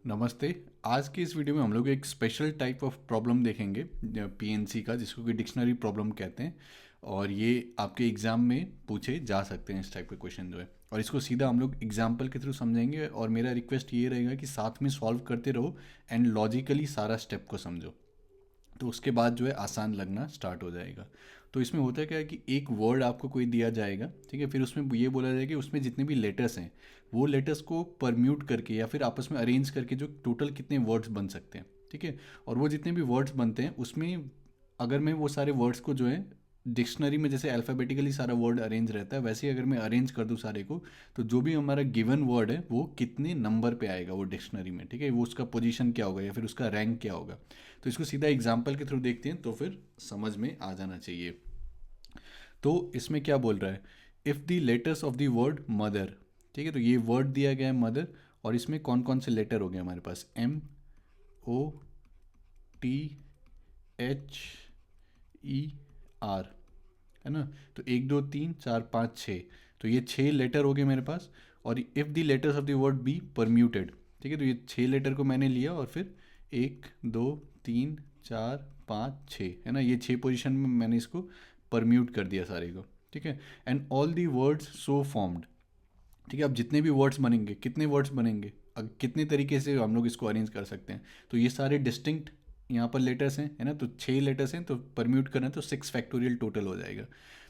नमस्ते। आज की इस वीडियो में हम लोग एक स्पेशल टाइप ऑफ प्रॉब्लम देखेंगे पीएनसी का, जिसको कि डिक्शनरी प्रॉब्लम कहते हैं। और ये आपके एग्ज़ाम में पूछे जा सकते हैं, इस टाइप के क्वेश्चन जो है। और इसको सीधा हम लोग एग्जाम्पल के थ्रू समझेंगे, और मेरा रिक्वेस्ट ये रहेगा कि साथ में सॉल्व करते रहो एंड लॉजिकली सारा स्टेप को समझो। तो उसके बाद जो है आसान लगना स्टार्ट हो जाएगा। तो इसमें होता है क्या है कि एक वर्ड आपको कोई दिया जाएगा, ठीक है। फिर उसमें ये बोला जाएगा कि उसमें जितने भी लेटर्स हैं वो लेटर्स को परम्यूट करके या फिर आपस में अरेंज करके जो टोटल कितने वर्ड्स बन सकते हैं, ठीक है। और वो जितने भी वर्ड्स बनते हैं उसमें अगर मैं वो सारे वर्ड्स को जो है डिक्शनरी में जैसे अल्फ़ाबेटिकली सारा वर्ड अरेंज रहता है, वैसे ही अगर मैं अरेंज कर दूँ सारे को, तो जो भी हमारा गिवन वर्ड है वो कितने नंबर पे आएगा वो डिक्शनरी में, ठीक है। वो उसका पोजीशन क्या होगा या फिर उसका रैंक क्या होगा। तो इसको सीधा एग्जाम्पल के थ्रू देखते हैं तो फिर समझ में आ जाना चाहिए। तो इसमें क्या बोल रहा है, if the letters of the word mother, ठीक है। तो ये वर्ड दिया गया है मदर, और इसमें कौन कौन से लेटर हो गए हमारे पास, MOTHER, है ना। तो 1 2 3 4 5 6, तो ये 6 लेटर हो गए मेरे पास। और if the letters of the word be permuted, ठीक है। तो ये 6 लेटर को मैंने लिया और फिर 1 2 3 4 5 6, है ना, ये 6 पोजीशन में मैंने इसको परम्यूट कर दिया सारे को, ठीक है। And all the words so formed, ठीक है। अब जितने भी वर्ड्स बनेंगे, कितने वर्ड्स बनेंगे, कितने तरीके से हम लोग इसको अरेंज कर सकते हैं। तो ये सारे डिस्टिंक्ट यहाँ पर लेटर्स हैं, है ना। तो 6 लेटर्स हैं, तो परम्यूट करें तो 6 फैक्टोरियल टोटल हो जाएगा।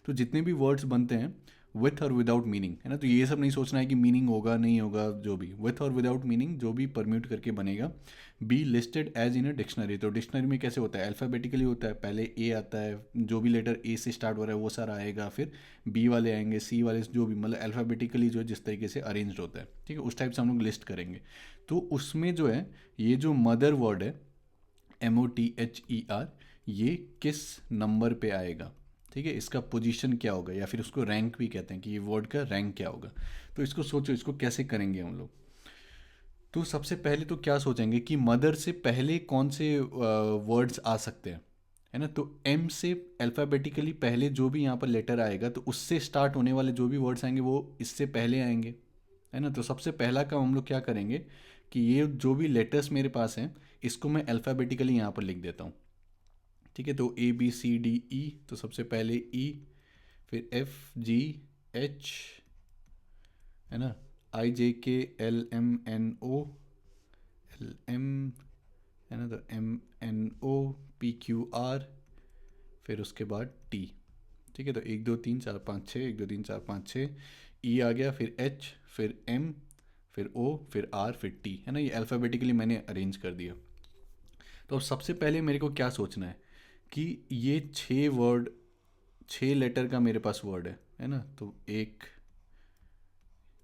तो जितने भी वर्ड्स बनते हैं विथ और विदाउट मीनिंग, है ना, तो ये सब नहीं सोचना है कि मीनिंग होगा नहीं होगा, जो भी विथ और विदाउट मीनिंग जो भी परम्यूट करके बनेगा, be listed as in a dictionary. तो डिक्शनरी में कैसे होता है, अल्फ़ाबेटिकली होता है, पहले ए आता है, जो भी लेटर ए से स्टार्ट हो रहा है वो सारा आएगा, फिर बी वाले आएंगे, सी वाले, जो भी मतलब अल्फ़ाबेटिकली जो जिस तरीके से अरेंज होता है, ठीक है, उस टाइप से हम लोग लिस्ट करेंगे। तो उसमें जो है ये जो मदर वर्ड है MOTHER, ये किस नंबर पे आएगा, ठीक है, इसका पोजीशन क्या होगा, या फिर उसको रैंक भी कहते हैं कि ये वर्ड का रैंक क्या होगा। तो इसको सोचो, इसको कैसे करेंगे हम लोग। तो सबसे पहले तो क्या सोचेंगे कि मदर से पहले कौन से वर्ड्स आ सकते हैं, है ना। तो एम से अल्फ़ाबेटिकली पहले जो भी यहाँ पर लेटर आएगा, तो उससे स्टार्ट होने वाले जो भी वर्ड्स आएंगे वो इससे पहले आएंगे, है ना। तो सबसे पहला काम हम लोग क्या करेंगे कि ये जो भी लेटर्स मेरे पास हैं इसको मैं अल्फ़ाबेटिकली यहाँ पर लिख देता हूँ, ठीक है। तो ABCDE, तो सबसे पहले ई, फिर FGH, है ना, IJKLMNO LM, है ना, तो MNOPQR, फिर उसके बाद T, ठीक है। तो 1 2 3 4 5 6, 1 2 3 4 5 6, E आ गया, फिर H, फिर M, फिर O, फिर R, फिर T, है ना। ये अल्फ़ाबेटिकली मैंने अरेंज कर दिया। तो अब सबसे पहले मेरे को क्या सोचना है कि ये 6 वर्ड, 6 लेटर का मेरे पास वर्ड है ना। तो एक,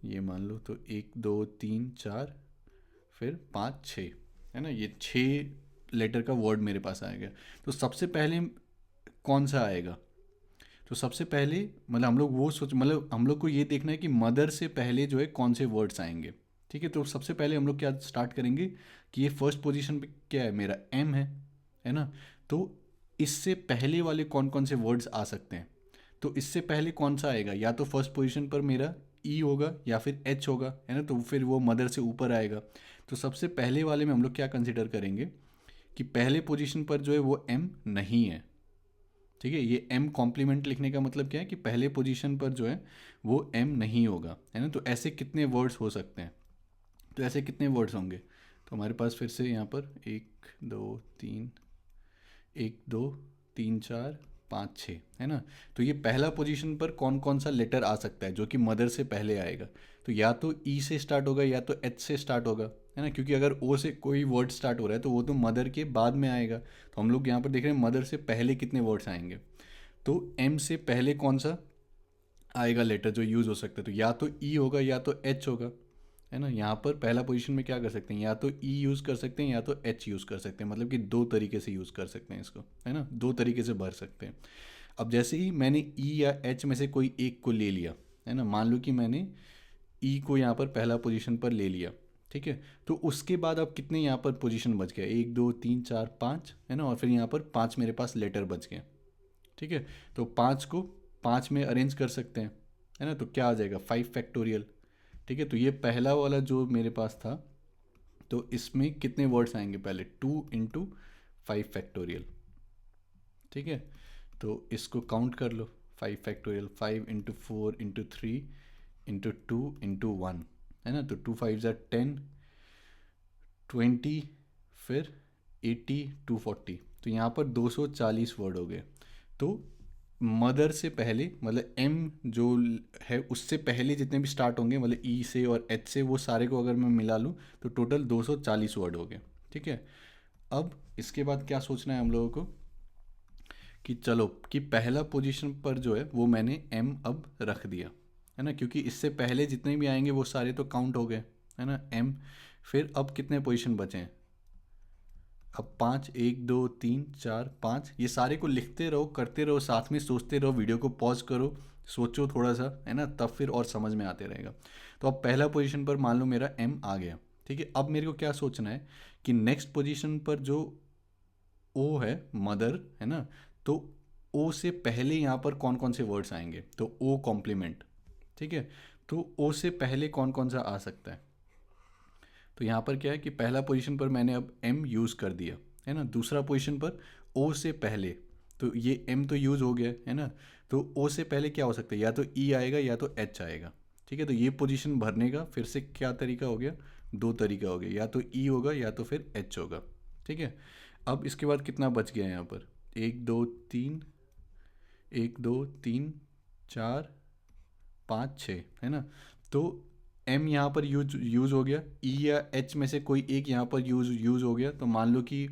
ये मान लो, तो 1 2 3 4, फिर 5 6, है ना, ये 6 लेटर का वर्ड मेरे पास आएगा। तो सबसे पहले कौन सा आएगा, तो सबसे पहले मतलब हम लोग वो सोच, मतलब हम लोग को ये देखना है कि मदर से पहले जो है कौन से वर्ड्स आएंगे, ठीक है। तो सबसे पहले हम लोग क्या स्टार्ट करेंगे कि ये फर्स्ट पोजीशन पे क्या है, मेरा एम है ना। तो इससे पहले वाले कौन कौन से वर्ड्स आ सकते हैं, तो इससे पहले कौन सा आएगा, या तो फर्स्ट पोजीशन पर मेरा ई होगा या फिर एच होगा, है ना। तो फिर वो मदर से ऊपर आएगा। तो सबसे पहले वाले में हम लोग क्या कंसिडर करेंगे कि पहले पोजीशन पर जो है वो एम नहीं है, ठीक है। ये एम कॉम्प्लीमेंट लिखने का मतलब क्या है कि पहले पोजीशन पर जो है वो एम नहीं होगा, है ना। तो ऐसे कितने वर्ड्स हो सकते हैं, तो ऐसे कितने वर्ड्स होंगे, तो हमारे पास फिर से यहाँ पर 1 2 3 है ना। तो ये पहला पोजीशन पर कौन कौन सा लेटर आ सकता है जो कि मदर से पहले आएगा, तो या तो ई से स्टार्ट होगा या तो एच से स्टार्ट होगा, है ना। क्योंकि अगर ओ से कोई वर्ड स्टार्ट हो रहा है तो वो तो मदर के बाद में आएगा। तो हम लोग यहाँ पर देख रहे हैं मदर से पहले कितने वर्ड्स आएंगे। तो एम से पहले कौन सा आएगा लेटर जो यूज़ हो सकता है, तो या तो ई होगा या तो एच होगा, है ना। यहाँ पर पहला पोजीशन में क्या कर सकते हैं, या तो ई यूज़ कर सकते हैं या तो एच यूज़ कर सकते हैं, मतलब कि दो तरीके से यूज़ कर सकते हैं इसको, है ना, दो तरीके से भर सकते हैं। अब जैसे ही मैंने ई या एच में से कोई एक को ले लिया, है ना, मान लो कि मैंने ई को यहाँ पर पहला पोजीशन पर ले लिया, ठीक है। तो उसके बाद अब कितने यहाँ पर पोजीशन बच गए, 1 2 3 4 5, है ना, और फिर यहाँ पर 5 मेरे पास लेटर बच गए, ठीक है। तो 5 को 5 में अरेंज कर सकते हैं, है ना। तो क्या आ जाएगा, 5 फैक्टोरियल, ठीक है। तो ये पहला वाला जो मेरे पास था तो इसमें कितने वर्ड्स आएंगे, पहले 2 × 5 फैक्टोरियल, ठीक है। तो इसको काउंट कर लो, 5 फैक्टोरियल, 5 × 4 × 3 × 2 × 1, है ना। तो 2 5 = 10, 20, फिर 80, 240, तो यहाँ पर 240 वर्ड हो गए। तो मदर से पहले, मतलब एम जो है उससे पहले जितने भी स्टार्ट होंगे, मतलब ई से और एच से, वो सारे को अगर मैं मिला लूँ तो टोटल 240 वर्ड हो गए, ठीक है। अब इसके बाद क्या सोचना है हम लोगों को कि चलो कि पहला पोजीशन पर जो है वो मैंने एम अब रख दिया, है ना, क्योंकि इससे पहले जितने भी आएंगे वो सारे तो काउंट हो गए, है ना, एम। फिर अब कितने पोजीशन बचे हैं, अब 5, 1 2 3 4 5, ये सारे को लिखते रहो, करते रहो, साथ में सोचते रहो, वीडियो को पॉज करो, सोचो थोड़ा सा, है ना, तब फिर और समझ में आते रहेगा। तो अब पहला पोजीशन पर मान लो मेरा एम आ गया, ठीक है। अब मेरे को क्या सोचना है कि नेक्स्ट पोजीशन पर जो ओ है, मदर, है ना, तो ओ से पहले यहाँ पर कौन कौन से वर्ड्स आएंगे, तो ओ कॉम्प्लीमेंट, ठीक है। तो ओ से पहले कौन कौन सा आ सकता है, तो यहाँ पर क्या है कि पहला पोजीशन पर मैंने अब एम यूज़ कर दिया, है ना। दूसरा पोजीशन पर ओ से पहले, तो ये एम तो यूज़ हो गया है ना, तो ओ से पहले क्या हो सकता है, या तो ई आएगा या तो एच आएगा, ठीक है। तो ये पोजीशन भरने का फिर से क्या तरीका हो गया, दो तरीका हो गया, या तो ई होगा या तो फिर एच होगा, ठीक है। अब इसके बाद कितना बच गया यहाँ पर, 1 2 3, 1 2 3 4 5 6, है ना। तो एम यहाँ पर यूज हो गया, ई या एच में से कोई एक यहाँ पर यूज हो गया, तो मान लो कि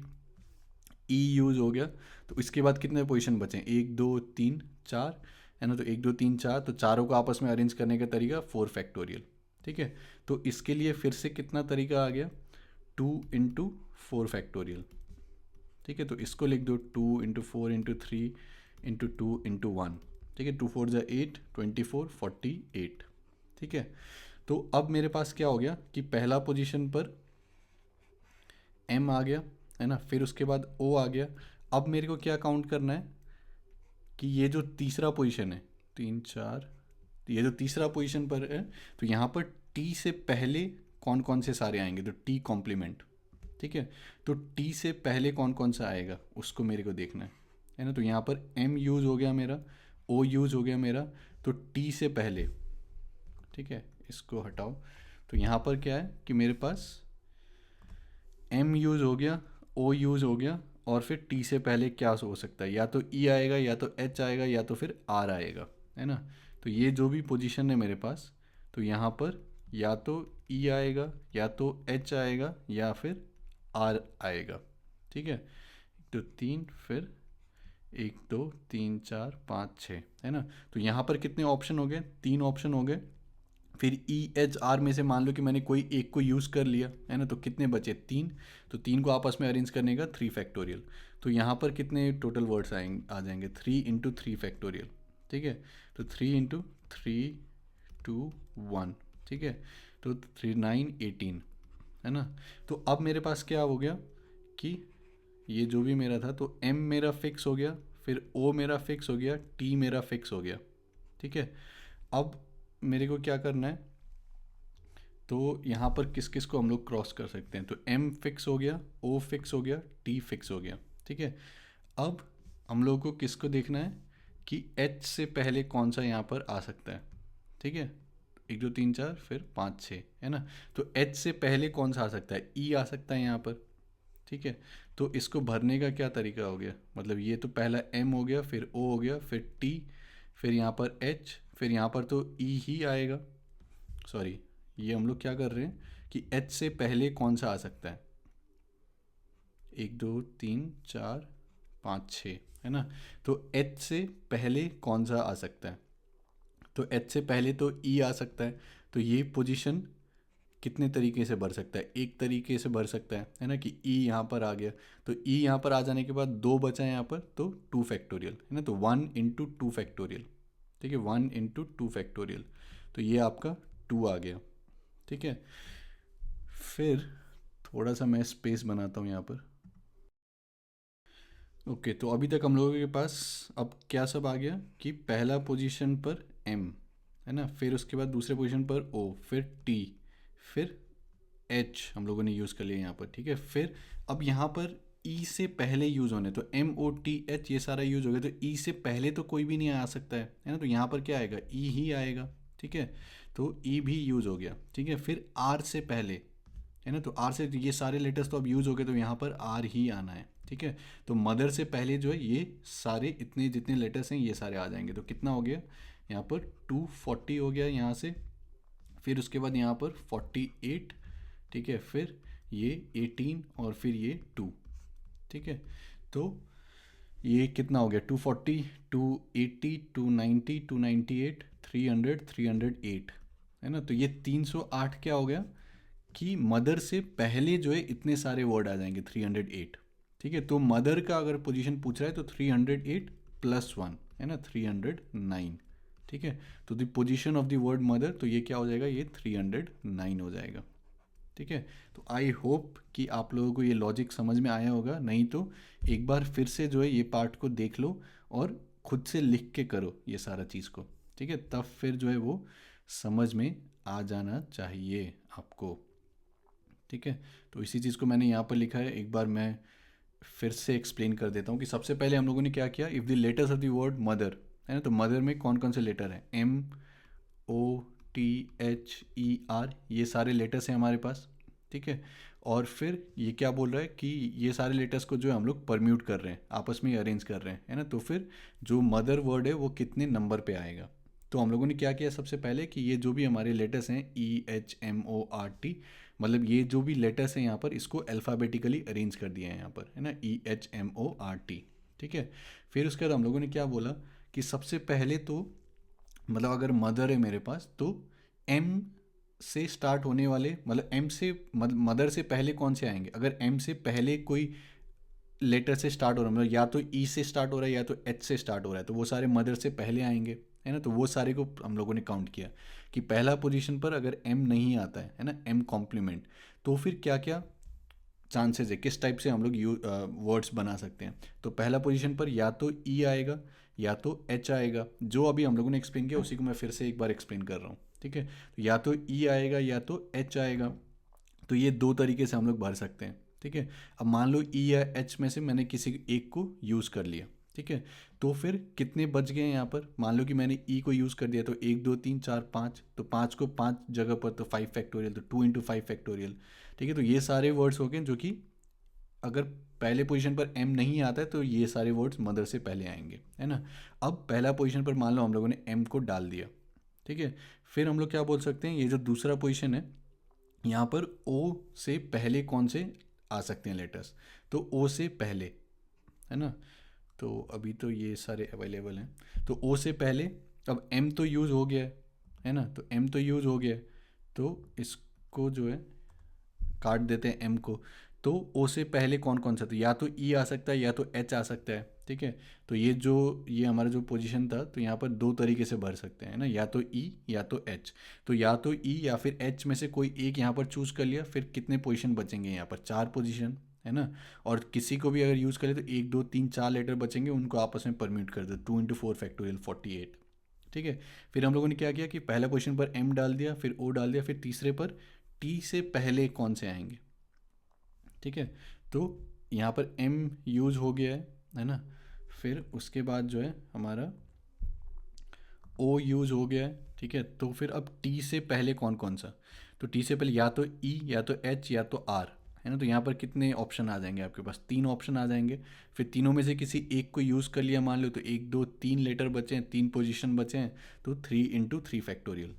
ई यूज हो गया। तो इसके बाद कितने पोजीशन बचे, 1 2 3 4, है ना। तो 1 2 3 4, तो चारों को आपस में अरेंज करने का तरीका 4 फैक्टोरियल, ठीक है। तो इसके लिए फिर से कितना तरीका आ गया, 2 × 4 फैक्टोरियल, ठीक है। तो इसको लिख दो, 2 × 4 × 3 × 2 × 1, ठीक है। 2 4 = 8, 24, 48, ठीक है। तो अब मेरे पास क्या हो गया कि पहला पोजीशन पर एम आ गया, है ना, फिर उसके बाद ओ आ गया। अब मेरे को क्या काउंट करना है कि ये जो तीसरा पोजीशन है, 3 4, ये जो तीसरा पोजीशन पर है, तो यहाँ पर टी से पहले कौन कौन से सारे आएंगे, तो टी कॉम्प्लीमेंट, ठीक है। तो टी से पहले कौन कौन सा आएगा उसको मेरे को देखना है ना। तो यहाँ पर एम यूज़ हो गया मेरा, ओ यूज़ हो गया मेरा, तो टी से पहले, ठीक है, इसको हटाओ। तो यहाँ पर क्या है कि मेरे पास एम यूज़ हो गया, ओ यूज़ हो गया, और फिर टी से पहले क्या हो सकता है, या तो ई आएगा या तो एच आएगा या तो फिर आर आएगा, है ना। तो ये जो भी पोजीशन है मेरे पास, तो यहाँ पर या तो ई आएगा या तो एच आएगा या फिर आर आएगा, ठीक है। तो 3, फिर 1 2 3 4 5 6, है ना। तो यहाँ पर कितने ऑप्शन हो गए, 3 ऑप्शन हो गए। फिर ई एच आर में से मान लो कि मैंने कोई एक को यूज़ कर लिया, है ना, तो कितने बचे, 3। तो 3 को आपस में अरेंज करने का 3 फैक्टोरियल। तो यहाँ पर कितने टोटल वर्ड्स आ जाएंगे, 3 × 3 फैक्टोरियल, ठीक है। तो 3 × 3 2 1, ठीक है। तो 3 9 18, है ना। तो अब मेरे पास क्या हो गया कि ये जो भी मेरा था, तो एम मेरा फिक्स हो गया, फिर ओ मेरा फिक्स हो गया, टी मेरा फिक्स हो गया, ठीक है। अब मेरे को क्या करना है, तो यहाँ पर किस किस को हम लोग क्रॉस कर सकते हैं, तो एम फिक्स हो गया, ओ फिक्स हो गया, टी फिक्स हो गया, ठीक है। अब हम लोग को किसको देखना है कि एच से पहले कौन सा यहाँ पर आ सकता है, ठीक है। 1 2 3 4, फिर 5 6, है ना। तो एच से पहले कौन सा आ सकता है, ई आ सकता है यहाँ पर, ठीक है। तो इसको भरने का क्या तरीका हो गया, मतलब ये तो पहला एम हो गया, फिर ओ हो गया, फिर टी, फिर यहाँ पर एच, फिर यहाँ पर तो ई ही आएगा। सॉरी, ये हम लोग क्या कर रहे हैं कि एच से पहले कौन सा आ सकता है, 1 2 3 4 5 6, है ना। तो एच से पहले कौन सा आ सकता है, तो एच से पहले तो ई आ सकता है। तो ये पोजीशन कितने तरीके से भर सकता है, एक तरीके से भर सकता है ना, कि ई यहाँ पर आ गया। तो ई यहाँ पर आ जाने के बाद 2 बचा है यहाँ पर, तो 2 फैक्टोरियल, है ना। तो 1 × 2 फैक्टोरियल, ठीक है, 1 × 2 फैक्टोरियल। तो ये आपका 2 आ गया, ठीक है। फिर थोड़ा सा मैं स्पेस बनाता हूँ यहाँ पर। ओके, तो अभी तक हम लोगों के पास अब क्या सब आ गया कि पहला पोजीशन पर एम, है ना, फिर उसके बाद दूसरे पोजीशन पर ओ, फिर टी, फिर एच हम लोगों ने यूज़ कर लिया यहाँ पर, ठीक है। फिर अब यहाँ पर ई से पहले यूज़ होने, तो एम ओ टी एच ये सारा यूज़ हो गया, तो ई से पहले तो कोई भी नहीं आ सकता है ना, तो यहाँ पर क्या आएगा, ई ही आएगा, ठीक है। तो ई भी यूज़ हो गया, ठीक है। फिर आर से पहले, है ना, तो आर से ये सारे लेटर्स तो अब यूज़ हो गए, तो यहाँ पर आर ही आना है, ठीक है। तो मदर से पहले जो है ये सारे इतने जितने लेटर्स हैं ये सारे आ जाएंगे, तो कितना हो गया यहाँ पर 240 हो गया यहाँ से। फिर उसके बाद यहाँ पर 48, ठीक है। फिर ये 18 और फिर ये 2, ठीक है। तो ये कितना हो गया 240, 280, 290, 298, 300, 308, है ना। तो ये 308 क्या हो गया कि मदर से पहले जो है इतने सारे वर्ड आ जाएंगे 308, ठीक है। तो मदर का अगर पोजीशन पूछ रहा है तो 308 प्लस 1, है ना, 309, ठीक है। तो the position of the word mother, तो ये क्या हो जाएगा, ये 309 हो जाएगा, ठीक है। तो आई होप कि आप लोगों को ये लॉजिक समझ में आया होगा, नहीं तो एक बार फिर से जो है ये पार्ट को देख लो और खुद से लिख के करो ये सारा चीज़ को, ठीक है। तब फिर जो है वो समझ में आ जाना चाहिए आपको, ठीक है। तो इसी चीज़ को मैंने यहाँ पर लिखा है, एक बार मैं फिर से एक्सप्लेन कर देता हूँ कि सबसे पहले हम लोगों ने क्या किया, if the letters of the word mother, है ना, तो मदर में कौन कौन से लेटर हैं, M O T H E R, ये सारे लेटर्स हैं हमारे पास, ठीक है। और फिर ये क्या बोल रहा है कि ये सारे लेटर्स को जो है हम लोग परम्यूट कर रहे हैं, आपस में अरेंज कर रहे हैं, है ना। तो फिर जो मदर वर्ड है वो कितने नंबर पे आएगा, तो हम लोगों ने क्या किया सबसे पहले कि ये जो भी हमारे लेटर्स हैं E H M O R T, मतलब ये जो भी लेटर्स हैं यहाँ पर इसको अल्फ़ाबेटिकली अरेंज कर दिया है यहाँ पर, है ना, E H M O R T, ठीक है। फिर उसके बाद हम लोगों ने क्या बोला कि सबसे पहले तो मतलब अगर मदर है मेरे पास तो एम से स्टार्ट होने वाले, मतलब एम से मदर से पहले कौन से आएंगे, अगर एम से पहले कोई लेटर से स्टार्ट हो रहा है, मतलब या तो ई से स्टार्ट हो रहा है या तो एच से स्टार्ट हो रहा है, तो वो सारे मदर से पहले आएंगे, है ना। तो वो सारे को हम लोगों ने काउंट किया कि पहला पोजीशन पर अगर एम नहीं आता है ना, एम कॉम्प्लीमेंट, तो फिर क्या क्या चांसेस है, किस टाइप से हम लोग वर्ड्स बना सकते हैं। तो पहला पोजीशन पर या तो ई आएगा या तो एच आएगा, जो अभी हम लोगों ने एक्सप्लेन किया उसी को मैं फिर से एक बार एक्सप्लेन कर रहा हूँ, ठीक है। तो या तो ई आएगा या तो एच आएगा, तो ये दो तरीके से हम लोग भर सकते हैं, ठीक है। अब मान लो ई या एच में से मैंने किसी एक को यूज़ कर लिया, ठीक है। तो फिर कितने बच गए यहाँ पर, मान लो कि मैंने ई को यूज़ कर दिया, तो 1 2 3 4 5, तो 5 को 5 जगह पर, तो 5 फैक्टोरियल, तो 2 इंटू 5 फैक्टोरियल, ठीक है। तो ये सारे वर्ड्स हो गए जो कि अगर पहले पोजीशन पर एम नहीं आता है तो ये सारे वर्ड्स मदर से पहले आएंगे, है ना। अब पहला पोजीशन पर मान लो हम लोगों ने एम को डाल दिया, ठीक है। फिर हम लोग क्या बोल सकते हैं, ये जो दूसरा पोजीशन है यहाँ पर ओ से पहले कौन से आ सकते हैं लेटर्स, तो ओ से पहले, है ना। तो अभी तो ये सारे अवेलेबल हैं, तो ओ से पहले, अब एम तो यूज़ हो गया है ना, तो एम तो यूज़ हो गया है, तो इसको जो है काट देते हैं एम को। तो ओ से पहले कौन कौन सा, तो या तो ई आ सकता है या तो एच आ सकता है, ठीक है। तो ये हमारा जो पोजीशन था, तो यहाँ पर दो तरीके से भर सकते हैं ना, या तो ई या तो एच। तो या तो ई या फिर एच में से कोई एक यहाँ पर चूज़ कर लिया, फिर कितने पोजीशन बचेंगे यहाँ पर, 4 पोजीशन, है ना। और किसी को भी अगर यूज़ करें तो 1 2 3 4 लेटर बचेंगे, उनको आपस में परम्यूट कर दो, 2 इंटू 4 फैक्टोरियल 48, ठीक है। फिर हम लोगों ने क्या किया कि पहला पोजीशन पर एम डाल दिया, फिर ओ डाल दिया, फिर तीसरे पर टी से पहले कौन से आएंगे, ठीक है। तो यहाँ पर एम यूज हो गया है ना। फिर उसके बाद जो है हमारा ओ यूज हो गया है, ठीक है। तो फिर अब टी से पहले कौन कौन सा, तो टी से पहले या तो ई या तो एच या तो आर, है ना। तो यहाँ पर कितने ऑप्शन आ जाएंगे आपके पास, 3 ऑप्शन आ जाएंगे। फिर तीनों में से किसी एक को यूज़ कर लिया मान लो, तो 1 2 3 लेटर बचे हैं, 3 पोजीशन बचे हैं, तो 3 इंटू 3 फैक्टोरियल,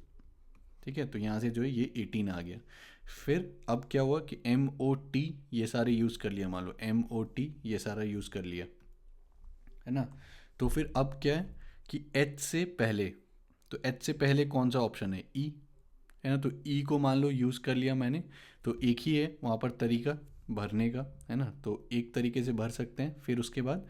ठीक है। तो यहाँ से जो है ये 18 आ गया। फिर अब क्या हुआ कि एम ओ टी ये सारे यूज़ कर लिया, मान लो एम ओ टी ये सारा यूज़ कर लिया, है ना। तो फिर अब क्या है कि एच से पहले, तो एच से पहले कौन सा ऑप्शन है, ई, है ना। तो ई को मान लो यूज़ कर लिया मैंने, तो एक ही है वहाँ पर तरीका भरने का, है ना। तो एक तरीके से भर सकते हैं। फिर उसके बाद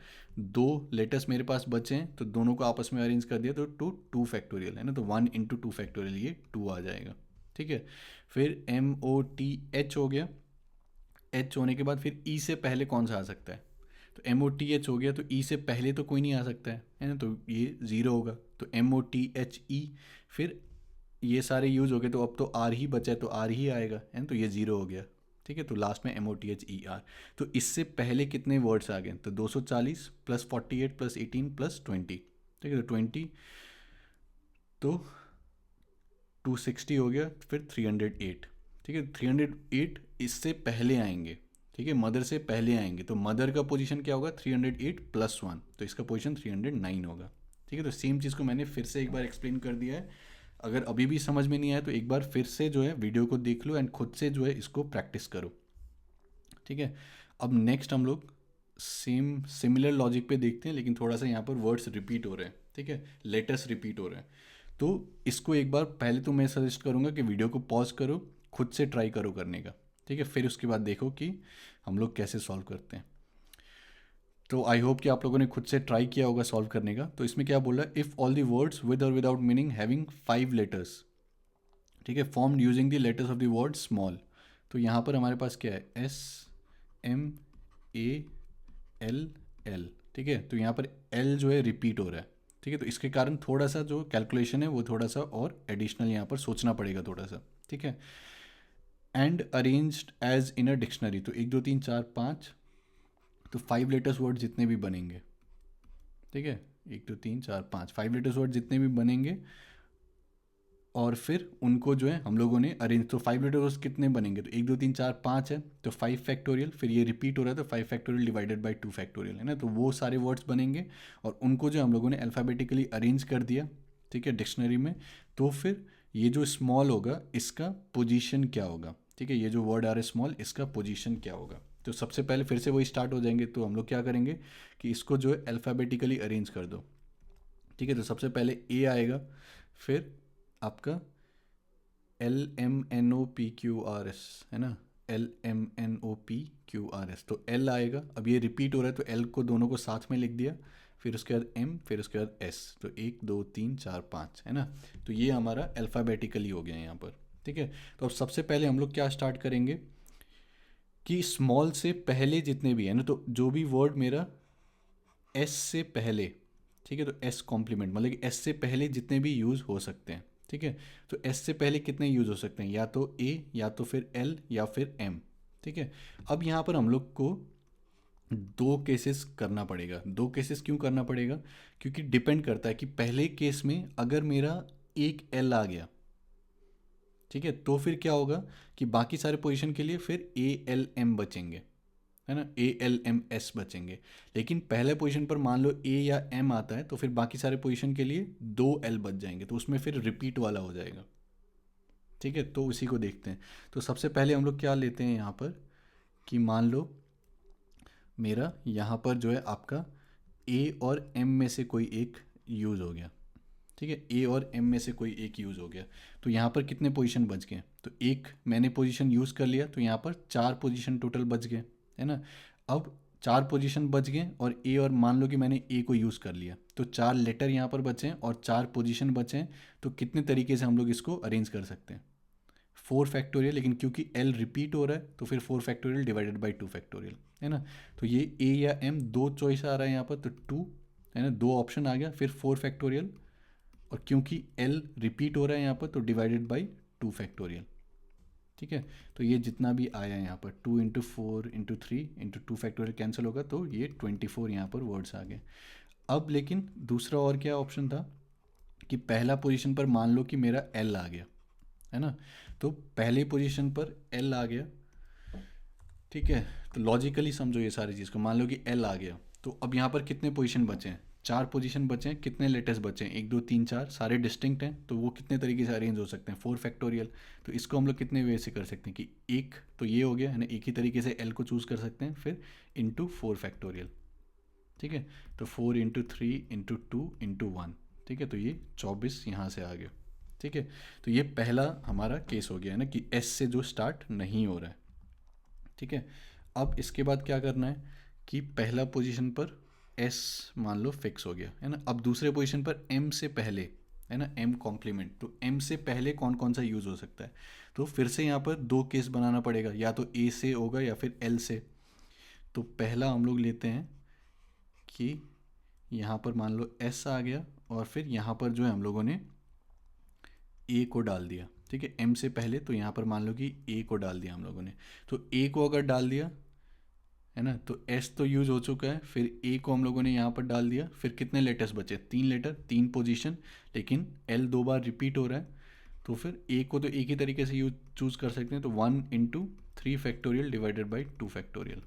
2 लेटर्स मेरे पास बचे हैं, तो दोनों को आपस में अरेंज कर दिया, तो 2 फैक्टोरियल, है ना। तो 1 इंटू 2 फैक्टोरियल, ये 2 आ जाएगा, ठीक है। फिर एम ओ टी एच हो गया, एच होने के बाद फिर ई से पहले कौन सा आ सकता है, तो एम ओ टी एच हो गया, तो ई से पहले तो कोई नहीं आ सकता है ना, तो ये ज़ीरो होगा, तो M O T H E. फिर ये सारे यूज हो गए, तो अब तो आर ही बचा है, तो आर ही आएगा है ना, तो ये ज़ीरो हो गया। ठीक है, तो लास्ट में MOTHER। तो इससे पहले कितने वर्ड्स आ गए, तो 240 प्लस 48 प्लस 18 प्लस 20। ठीक है, तो 20, तो 260 हो गया, फिर 308। ठीक है, 308 इससे पहले आएंगे। ठीक है, मदर से पहले आएंगे, तो मदर का पोजीशन क्या होगा, 308 प्लस 1, तो इसका पोजीशन 309 होगा। ठीक है, तो सेम चीज़ को मैंने फिर से एक बार एक्सप्लेन कर दिया है। अगर अभी भी समझ में नहीं आया तो एक बार फिर से जो है वीडियो को देख लो एंड खुद से जो है इसको प्रैक्टिस करो। ठीक है, अब नेक्स्ट हम लोग सेम सिमिलर लॉजिक पे देखते हैं, लेकिन थोड़ा सा यहाँ पर वर्ड्स रिपीट हो रहे हैं। ठीक है, लेटर्स रिपीट हो रहे हैं, तो इसको एक बार पहले तो मैं सजेस्ट करूँगा कि वीडियो को पॉज करो, खुद से ट्राई करो करने का। ठीक है, फिर उसके बाद देखो कि हम लोग कैसे सॉल्व करते हैं। तो आई होप कि आप लोगों ने खुद से ट्राई किया होगा सॉल्व करने का। तो इसमें क्या बोला, if all the words with और विदाउट मीनिंग हैविंग 5 लेटर्स, ठीक है, formed using the letters of the word small. तो यहाँ पर हमारे पास क्या है, SMALL। ठीक है, तो यहाँ पर L जो है रिपीट हो रहा है। ठीक है, तो इसके कारण थोड़ा सा जो कैलकुलेशन है वो थोड़ा सा और एडिशनल यहाँ पर सोचना पड़ेगा थोड़ा सा। ठीक है, and arranged as in a dictionary, तो 1 2 3 4 5, तो 5 लेटर्स वर्ड जितने भी बनेंगे। ठीक है, 1 2 3 4 5 5 लेटर्स वर्ड जितने भी बनेंगे, और फिर उनको जो है हम लोगों ने अरेंज, तो 5 लेटर्स कितने बनेंगे, तो 1 2 3 4 5 है, तो 5 फैक्टोरियल, फिर ये रिपीट हो रहा है तो 5 फैक्टोरियल डिवाइडेड बाई 2 फैक्टोरियल, है ना, तो वो सारे वर्ड्स बनेंगे और उनको जो हम लोगों ने अल्फ़ाबेटिकली अरेंज कर दिया। ठीक है, डिक्शनरी में। तो फिर ये जो स्मॉल होगा इसका पोजीशन क्या होगा। ठीक है, ये जो वर्ड आ रहा है स्मॉल, इसका पोजीशन क्या होगा। तो सबसे पहले फिर से वही स्टार्ट हो जाएंगे, तो हम लोग क्या करेंगे कि इसको जो है अल्फ़ाबेटिकली अरेंज कर दो। ठीक है, तो सबसे पहले ए आएगा, फिर आपका LMNOPQRS, है ना, LMNOPQRS, तो L आएगा। अब ये रिपीट हो रहा है तो L को दोनों को साथ में लिख दिया, फिर उसके बाद M, फिर उसके बाद S, तो 1 2 3 4 5, है ना। तो ये हमारा अल्फ़ाबेटिकली हो गया यहाँ पर। ठीक है, तो अब सबसे पहले हम लोग क्या स्टार्ट करेंगे कि स्मॉल से पहले जितने भी है ना, तो जो भी वर्ड मेरा S से पहले, ठीक है, तो S कॉम्प्लीमेंट मतलब कि S से पहले जितने भी यूज़ हो सकते हैं। ठीक है, तो S से पहले कितने यूज़ हो सकते हैं, या तो A, या तो फिर L, या फिर M। ठीक है, अब यहाँ पर हम लोग को दो केसेस करना पड़ेगा। दो केसेस क्यों करना पड़ेगा, क्योंकि डिपेंड करता है कि पहले केस में अगर मेरा एक L आ गया, ठीक है, तो फिर क्या होगा कि बाकी सारे पोजीशन के लिए फिर ALM बचेंगे, है ना, ALMS बचेंगे। लेकिन पहले पोजीशन पर मान लो A या M आता है, तो फिर बाकी सारे पोजीशन के लिए 2 L बच जाएंगे, तो उसमें फिर रिपीट वाला हो जाएगा। ठीक है, तो उसी को देखते हैं। तो सबसे पहले हम लोग क्या लेते हैं यहाँ पर कि मान लो मेरा यहाँ पर जो है आपका A और M में से कोई एक यूज़ हो गया। ठीक है, A और M में से कोई एक यूज़ हो गया, तो यहाँ पर कितने पोजीशन बच गए, तो एक मैंने पोजीशन यूज़ कर लिया, तो यहाँ पर 4 पोजीशन टोटल बच गए, है ना। अब 4 पोजीशन बच गए और A, और मान लो कि मैंने A को यूज़ कर लिया, तो 4 लेटर यहाँ पर बचे हैं और 4 पोजीशन बचे हैं। तो कितने तरीके से हम लोग इसको अरेंज कर सकते हैं, 4 फैक्टोरियल, लेकिन क्योंकि L रिपीट हो रहा है तो फिर 4 फैक्टोरियल डिवाइडेड बाई 2 फैक्टोरियल, है ना। तो ये A या M दो चॉइस आ रहा है यहाँ पर, तो 2, है ना, दो ऑप्शन आ गया, फिर 4 फैक्टोरियल, और क्योंकि L रिपीट हो रहा है यहाँ पर तो डिवाइडेड बाई 2 फैक्टोरियल। ठीक है, तो ये जितना भी आया यहाँ पर 2 into 4 into 3 into 2 factorial cancel होगा, तो ये 24 यहाँ पर वर्ड्स आ गए। अब लेकिन दूसरा और क्या ऑप्शन था कि पहला पोजीशन पर मान लो कि मेरा L आ गया, है ना, तो पहले पोजीशन पर L आ गया। ठीक है, तो लॉजिकली समझो ये सारी चीज़ को, मान लो कि L आ गया, तो अब यहाँ पर कितने पोजीशन बचे हैं, 4 पोजीशन बचे हैं। कितने लेटर्स बचे हैं, 1 2 3 4, सारे डिस्टिंक्ट हैं, तो वो कितने तरीके से अरेंज हो सकते हैं, 4 फैक्टोरियल। तो इसको हम लोग कितने वे से कर सकते हैं कि एक तो ये हो गया, है ना, एक ही तरीके से L को चूज़ कर सकते हैं, फिर इंटू 4 फैक्टोरियल। ठीक है, तो 4 इंटू 3 इंटू 2 इंटू 1। ठीक है, तो ये 24 यहाँ से आ गया। ठीक है, तो ये पहला हमारा केस हो गया है ना कि S से जो स्टार्ट नहीं हो रहा है। ठीक है, अब इसके बाद क्या करना है कि पहला पोजीशन पर S मान लो फिक्स हो गया, है ना। अब दूसरे पोजीशन पर M से पहले, है ना, M कॉम्प्लीमेंट, तो M से पहले कौन कौन सा यूज़ हो सकता है, तो फिर से यहाँ पर दो केस बनाना पड़ेगा, या तो A से होगा या फिर L से। तो पहला हम लोग लेते हैं कि यहाँ पर मान लो S आ गया, और फिर यहाँ पर जो है हम लोगों ने ए को डाल दिया, ठीक है, एम से पहले, तो यहाँ पर मान लो कि ए को डाल दिया हम लोगों ने। तो ए को अगर डाल दिया है ना, तो एस तो यूज़ हो चुका है, फिर ए को हम लोगों ने यहाँ पर डाल दिया, फिर कितने लेटर्स बचे, 3 लेटर, 3 पोजीशन, लेकिन एल 2 बार रिपीट हो रहा है, तो फिर ए को तो एक ही तरीके से यूज चूज़ कर सकते हैं, तो 1 × 3 फैक्टोरियल डिवाइडेड बाई 2 फैक्टोरियल,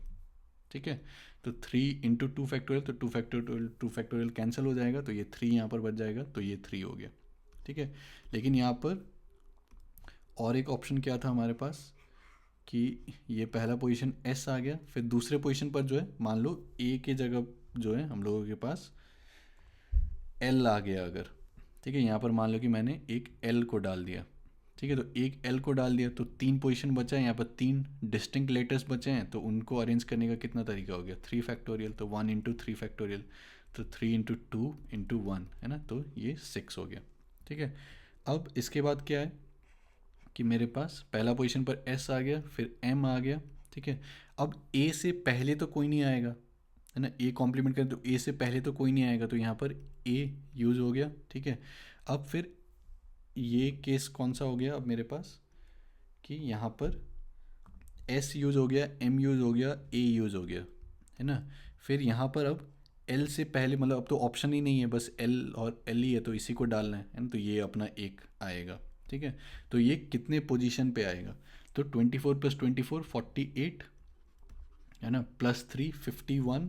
ठीक है। तो 3 × 2 फैक्टोरियल, तो 2 फैक्टोरियल कैंसिल हो जाएगा, तो ये 3 यहाँ पर बच जाएगा, तो ये 3 हो गया, ठीक है। लेकिन यहाँ पर और एक ऑप्शन क्या था हमारे पास कि ये पहला पोजीशन एस आ गया, फिर दूसरे पोजीशन पर जो है मान लो ए के जगह जो है हम लोगों के पास एल आ गया अगर, ठीक है, यहाँ पर मान लो कि मैंने एक एल को डाल दिया, ठीक है, तो एक एल को डाल दिया, तो 3 पोजीशन बचा है, यहाँ पर 3 डिस्टिंक्ट लेटर्स बचे हैं, तो उनको अरेंज करने का कितना तरीका हो गया, 3 फैक्टोरियल, तो 1 × 3 फैक्टोरियल, तो 3 × 2 × 1 है ना, तो ये 6 हो गया, ठीक है। अब इसके बाद क्या है कि मेरे पास पहला पोजीशन पर एस आ गया, फिर एम आ गया, ठीक है। अब ए से पहले तो कोई नहीं आएगा, है ना, ए कॉम्प्लीमेंट करें तो ए से पहले तो कोई नहीं आएगा, तो यहाँ पर ए यूज़ हो गया, ठीक है। अब फिर ये केस कौन सा हो गया अब मेरे पास कि यहाँ पर एस यूज़ हो गया, एम यूज़ हो गया, ए यूज़ हो गया, है ना। फिर यहाँ पर अब एल से पहले मतलब अब तो ऑप्शन ही नहीं है, बस एल और एल ही है, तो इसी को डालना है ना, तो ये अपना एक आएगा, ठीक है। तो ये कितने पोजीशन पे आएगा, तो 24 + 24 48, है ना, +3 51,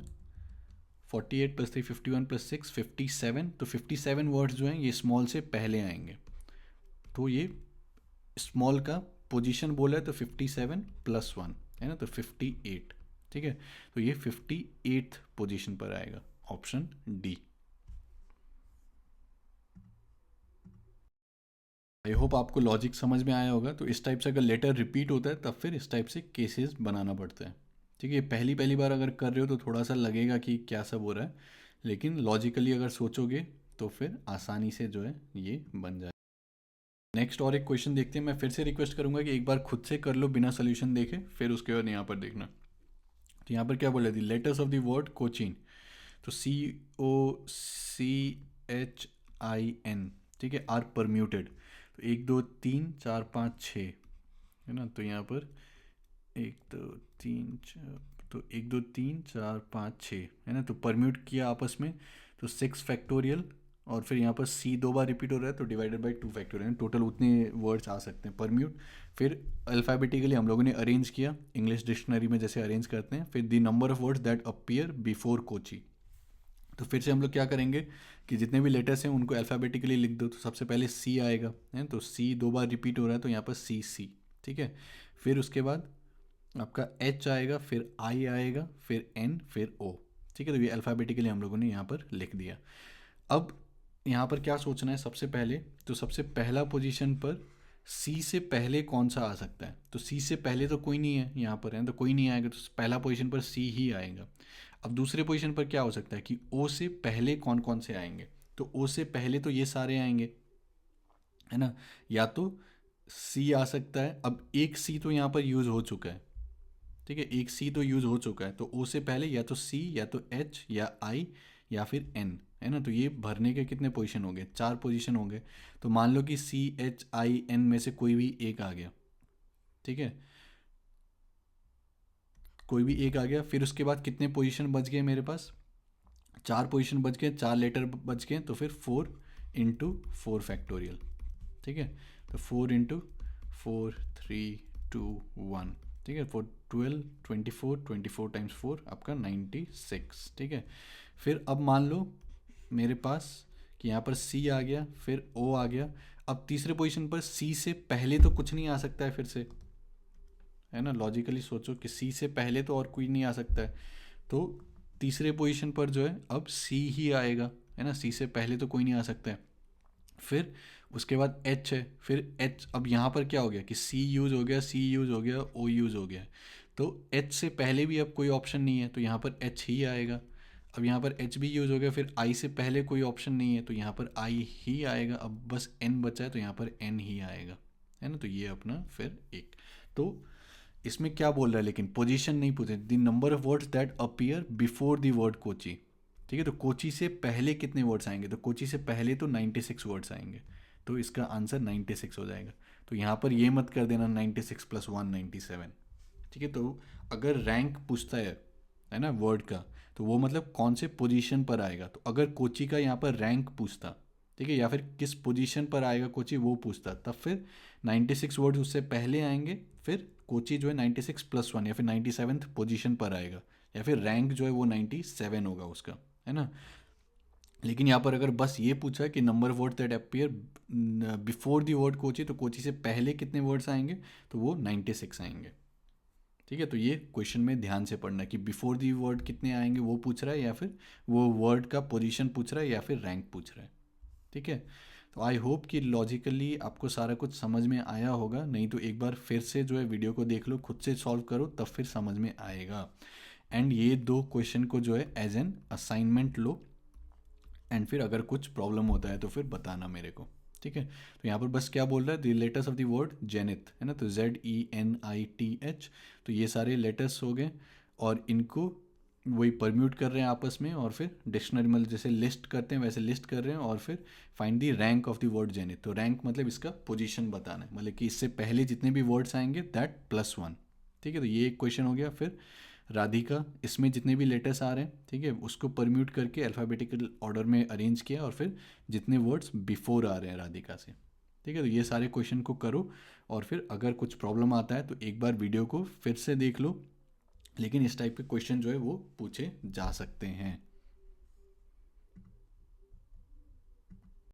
48 + 3 51 + 6 57, तो 57 वर्ड्स जो हैं ये स्मॉल से पहले आएंगे, तो ये स्मॉल का पोजीशन बोला है तो 57 + 1 है ना, तो 58, ठीक है। तो ये 58th पोजीशन पर आएगा, ऑप्शन डी। आई होप आपको लॉजिक समझ में आया होगा। तो इस टाइप से अगर लेटर रिपीट होता है तब फिर इस टाइप से केसेस बनाना पड़ता है, ठीक है। पहली पहली बार अगर कर रहे हो तो थोड़ा सा लगेगा कि क्या सब हो रहा है, लेकिन लॉजिकली अगर सोचोगे तो फिर आसानी से जो है ये बन जाए। नेक्स्ट और एक क्वेश्चन देखते हैं। मैं फिर से रिक्वेस्ट करूंगा कि एक बार खुद से कर लो बिना सोल्यूशन देखे, फिर उसके बाद यहाँ पर देखना। तो यहाँ पर क्या बोला थी, letters of the word Cochin, तो COCHIN, ठीक है, आर परम्यूटेड, तो 1 2 3 4 5 6 है ना, तो यहाँ पर 1 2 3 4, तो 1 2 3 4 5 6 है ना, तो परम्यूट किया आपस में, तो 6 फैक्टोरियल, और फिर यहाँ पर C 2 बार रिपीट हो रहा है, तो डिवाइडेड बाई 2 फैक्टोरियल, टोटल उतने वर्ड्स आ सकते हैं परम्यूट। फिर अल्फ़ाबेटिकली हम लोगों ने अरेंज किया इंग्लिश डिक्शनरी में जैसे अरेंज करते हैं, फिर the number of words that appear before Kochi. तो फिर से हम लोग क्या करेंगे कि जितने भी लेटर्स हैं उनको अल्फ़ाबेटिकली लिख दो, तो सबसे पहले C आएगा, है, तो C 2 बार रिपीट हो रहा है, तो यहाँ पर C, ठीक है। फिर उसके बाद आपका H आएगा, फिर I आएगा, फिर N, फिर O, ठीक है। तो ये अल्फ़ाबेटिकली हम लोगों ने यहाँ पर लिख दिया। अब यहाँ पर क्या सोचना है सबसे पहले, तो सबसे पहला पोजीशन पर C से पहले कौन सा आ सकता है, तो C से पहले तो कोई नहीं है यहाँ पर, है, तो कोई नहीं आएगा, तो पहला पोजीशन पर C ही आएगा। अब दूसरे पोजीशन पर क्या हो सकता है कि O से पहले कौन कौन से आएंगे, तो O से पहले तो ये सारे आएंगे, है ना, या तो C आ सकता है। अब एक C तो यहाँ पर यूज़ हो चुका है, ठीक है, एक C तो यूज़ हो चुका है, तो O से पहले या तो C या तो H या I या फिर N, है ना। तो ये भरने के कितने पोजीशन हो गए, 4 पोजीशन हो गए। तो मान लो कि CHIN में से कोई भी एक आ गया, ठीक है, कोई भी एक आ गया। फिर उसके बाद कितने पोजीशन बच गए मेरे पास, 4 पोजीशन बच गए, 4 लेटर बच गए, तो फिर 4 × 4 फैक्टोरियल, ठीक है। तो 4 × 4 3 2 1, ठीक है, 12 24 24 × 4 आपका 96, ठीक है। फिर अब मान लो मेरे पास कि यहाँ पर C आ गया, फिर O आ गया। अब तीसरे पोजीशन पर C से पहले तो कुछ नहीं आ सकता है फिर से, है ना, लॉजिकली सोचो कि C से पहले तो और कोई नहीं आ सकता है, तो तीसरे पोजीशन पर जो है अब C ही आएगा, है ना, C से पहले तो कोई नहीं आ सकता है। फिर उसके बाद H है, फिर H, अब यहाँ पर क्या हो गया कि C यूज़ हो गया, C यूज़ हो गया, O यूज़ हो गया, तो H से पहले भी अब कोई ऑप्शन नहीं है, तो यहाँ पर H ही आएगा। अब यहाँ पर H भी यूज़ हो गया, फिर I से पहले कोई ऑप्शन नहीं है, तो यहाँ पर I ही आएगा। अब बस N बचा है, तो यहाँ पर N ही आएगा, है ना। तो ये अपना फिर एक, तो इसमें क्या बोल रहा है, लेकिन पोजीशन नहीं पूछे, the number of words that appear before the word Kochi, ठीक है। तो कोची से पहले कितने वर्ड्स आएंगे, तो कोची से पहले तो 96 वर्ड्स आएंगे, तो इसका आंसर 96 हो जाएगा। तो यहाँ पर ये मत कर देना 96 + 1 97। ठीक है, तो अगर रैंक पूछता है ना वर्ड का, तो वो मतलब कौन से पोजीशन पर आएगा। तो अगर कोची का यहाँ पर रैंक पूछता, ठीक है, या फिर किस पोजीशन पर आएगा कोची वो पूछता, तब फिर 96 वर्ड्स उससे पहले आएंगे, फिर कोची जो है 96 + 1 या फिर 97th पोजीशन पर आएगा, या फिर रैंक जो है वो 97 होगा उसका, है ना। लेकिन यहाँ पर अगर बस ये पूछा कि number word that appear before the word Kochi, तो कोची से पहले कितने वर्ड्स आएंगे, तो वो 96 आएंगे। ठीक है, तो ये क्वेश्चन में ध्यान से पढ़ना कि बिफोर दी वर्ड कितने आएंगे वो पूछ रहा है, या फिर वो वर्ड का पोजीशन पूछ रहा है, या फिर रैंक पूछ रहा है। ठीक है, तो आई होप कि लॉजिकली आपको सारा कुछ समझ में आया होगा। नहीं तो एक बार फिर से जो है वीडियो को देख लो, खुद से सॉल्व करो, तब फिर समझ में आएगा। एंड ये 2 क्वेश्चन को जो है एज एन असाइनमेंट लो, एंड फिर अगर कुछ प्रॉब्लम होता है तो फिर बताना मेरे को। ठीक है, तो यहाँ पर बस क्या बोल रहा है, the letters of the word zenith, है ना, तो ZENITH। तो ये सारे लेटर्स हो गए, और इनको वही परम्यूट कर रहे हैं आपस में, और फिर डिक्शनरी मतलब जैसे लिस्ट करते हैं वैसे लिस्ट कर रहे हैं, और फिर find the rank of the word zenith. तो रैंक मतलब इसका पोजीशन बताना है, मतलब कि इससे पहले जितने भी वर्ड्स आएंगे दैट +1। ठीक है, तो ये एक क्वेश्चन हो गया। फिर राधिका, इसमें जितने भी लेटर्स आ रहे हैं, ठीक है, उसको परम्यूट करके अल्फ़ाबेटिकल ऑर्डर में अरेंज किया, और फिर जितने वर्ड्स बिफोर आ रहे हैं राधिका से। ठीक है, तो ये सारे क्वेश्चन को करो, और फिर अगर कुछ प्रॉब्लम आता है तो एक बार वीडियो को फिर से देख लो। लेकिन इस टाइप के क्वेश्चन जो है वो पूछे जा सकते हैं।